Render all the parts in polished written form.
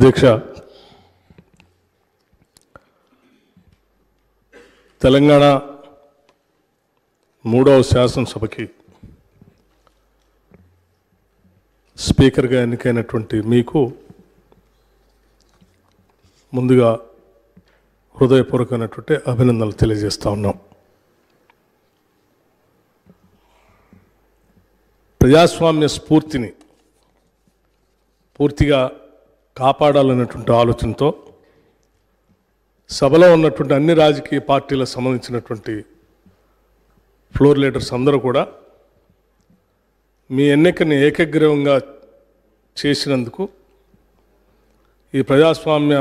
అధ్యక్ష, తెలంగాణ 3వ శాసనసభకి స్పీకర్గా ఎన్నికైనటువంటి మీకు ముందుగా హృదయపూర్వకమైనటువంటి అభినందనలు తెలియజేస్తా ఉన్నాం. ప్రజాస్వామ్య స్ఫూర్తిని పూర్తిగా కాపాడాలన్నటువంటి ఆలోచనతో సభలో ఉన్నటువంటి అన్ని రాజకీయ పార్టీలకు సంబంధించినటువంటి ఫ్లోర్ లీడర్స్ అందరూ కూడా మీ ఎన్నికని ఏకగ్రీవంగా చేసినందుకు ఈ ప్రజాస్వామ్య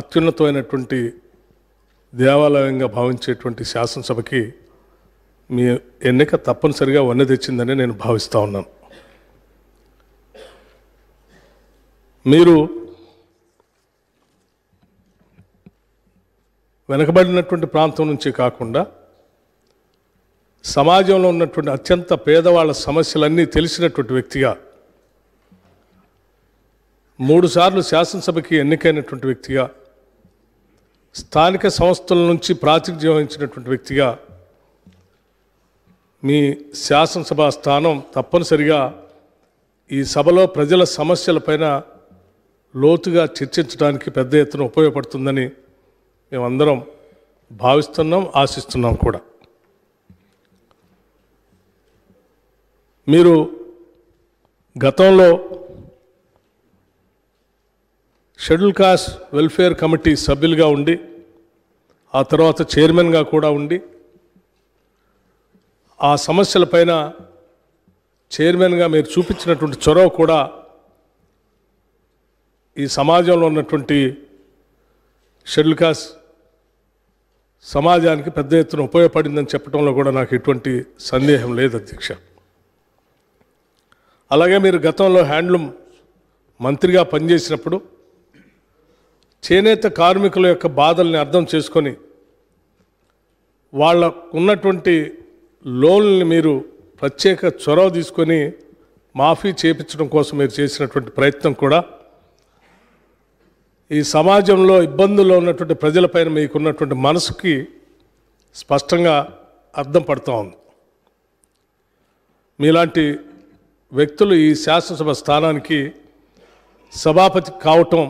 అత్యున్నతమైనటువంటి దేవాలయంగా భావించేటువంటి శాసనసభకి మీ ఎన్నిక తప్పనిసరిగా వన్నె తెచ్చిందని నేను భావిస్తూ ఉన్నాను. మీరు వెనకబడినటువంటి ప్రాంతం నుంచి కాకుండా సమాజంలో ఉన్నటువంటి అత్యంత పేదవాళ్ళ సమస్యలన్నీ తెలిసినటువంటి వ్యక్తిగా 3 సార్లు శాసనసభకి ఎన్నికైనటువంటి వ్యక్తిగా స్థానిక సంస్థల నుంచి ప్రాతినిధ్యం వహించినటువంటి వ్యక్తిగా మీ శాసనసభ స్థానం తప్పనిసరిగా ఈ సభలో ప్రజల సమస్యలపైన లోతుగా చర్చించడానికి పెద్ద ఎత్తున ఉపయోగపడుతుందని మేమందరం భావిస్తున్నాం, ఆశిస్తున్నాం కూడా. మీరు గతంలో షెడ్యూల్ కాస్ట్ వెల్ఫేర్ కమిటీ సభ్యులుగా ఉండి ఆ తర్వాత చైర్మన్గా కూడా ఉండి ఆ సమస్యలపైన చైర్మన్గా మీరు చూపించినటువంటి చొరవ కూడా ఈ సమాజంలో ఉన్నటువంటి షెడ్యూల్ కాస్ట్ సమాజానికి పెద్ద ఎత్తున ఉపయోగపడిందని చెప్పడంలో కూడా నాకు ఎటువంటి సందేహం లేదు అధ్యక్ష. అలాగే మీరు గతంలో హ్యాండ్లూమ్ మంత్రిగా పనిచేసినప్పుడు చేనేత కార్మికుల యొక్క బాధల్ని అర్థం చేసుకొని వాళ్ళకు ఉన్నటువంటి లోన్లని మీరు ప్రత్యేక చొరవ తీసుకొని మాఫీ చేయించడం కోసం మీరు చేసినటువంటి ప్రయత్నం కూడా ఈ సమాజంలో ఇబ్బందుల్లో ఉన్నటువంటి ప్రజలపైన మీకున్నటువంటి మనసుకి స్పష్టంగా అర్థం పడుతూ ఉంది. మీలాంటి వ్యక్తులు ఈ శాసనసభ స్థానానికి సభాపతి కావటం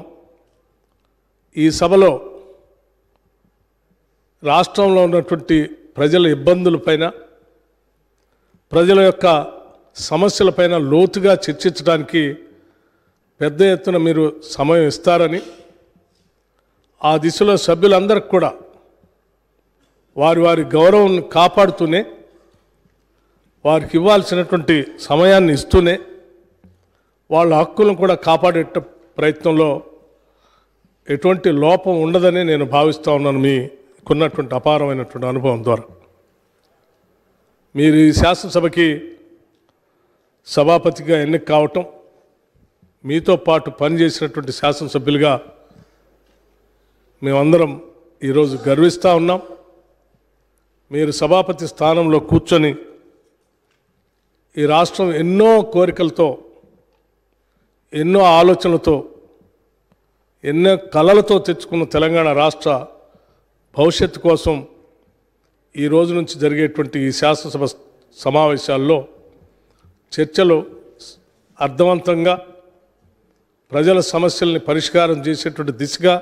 ఈ సభలో రాష్ట్రంలో ఉన్నటువంటి ప్రజల ఇబ్బందులపైన ప్రజల యొక్క సమస్యలపైన లోతుగా చర్చించడానికి పెద్ద ఎత్తున మీరు సమయం ఇస్తారని, ఆ దిశలో సభ్యులందరికీ కూడా వారి వారి గౌరవం కాపాడుతూనే వారికి ఇవ్వాల్సినటువంటి సమయాన్ని ఇస్తూనే వాళ్ళ హక్కులను కూడా కాపాడే ప్రయత్నంలో ఎటువంటి లోపం ఉండదని నేను భావిస్తూ ఉన్నాను. మీకున్నటువంటి అపారమైనటువంటి అనుభవం ద్వారా మీరు ఈ శాసనసభకి సభాపతిగా ఎన్నిక కావటం, మీతో పాటు పనిచేసినటువంటి శాసనసభ్యులుగా మేమందరం ఈరోజు గర్విస్తూ ఉన్నాం. మీరు సభాపతి స్థానంలో కూర్చొని ఈ రాష్ట్రం ఎన్నో కోరికలతో, ఎన్నో ఆలోచనలతో, ఎన్నో కలలతో తెచ్చుకున్న తెలంగాణ రాష్ట్ర భవిష్యత్తు కోసం ఈ రోజు నుంచి జరిగేటువంటి ఈ శాసనసభ సమావేశాల్లో చర్చలు అర్థవంతంగా ప్రజల సమస్యల్ని పరిష్కారం చేసేటువంటి దిశగా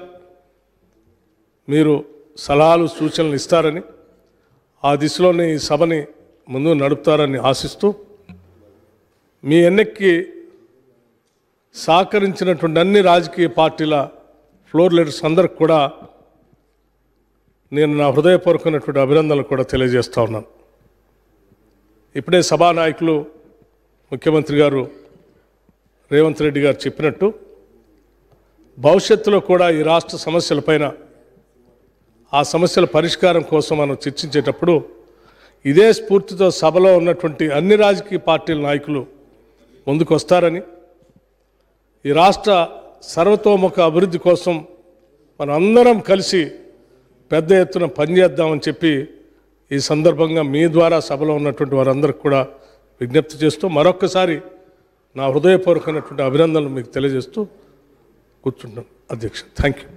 మీరు సలహాలు సూచనలు ఇస్తారని, ఆ దిశలోనే ఈ సభని ముందు నడుపుతారని ఆశిస్తూ, మీ ఎన్నికకి సహకరించినటువంటి అన్ని రాజకీయ పార్టీల ఫ్లోర్ లీడర్స్ అందరికి కూడా నేను నా హృదయపూర్వకమైనటువంటి అభినందనలు కూడా తెలియజేస్తూ ఉన్నాను. ఇప్పుడే సభానాయకులు ముఖ్యమంత్రి గారు రేవంత్ రెడ్డి గారు చెప్పినట్టు భవిష్యత్తులో కూడా ఈ రాష్ట్ర సమస్యలపైన, ఆ సమస్యల పరిష్కారం కోసం మనం చర్చించేటప్పుడు ఇదే స్ఫూర్తితో సభలో ఉన్నటువంటి అన్ని రాజకీయ పార్టీల నాయకులు ముందుకు వస్తారని, ఈ రాష్ట్ర సర్వతోముఖ అభివృద్ధి కోసం మనం అందరం కలిసి పెద్ద ఎత్తున పనిచేద్దామని చెప్పి ఈ సందర్భంగా మీ ద్వారా సభలో ఉన్నటువంటి వారందరికీ కూడా విజ్ఞప్తి చేస్తూ మరొక్కసారి నా హృదయపూర్వకమైనటువంటి అభినందనలు మీకు తెలియజేస్తూ కూర్చుంటాను అధ్యక్ష. Thank you.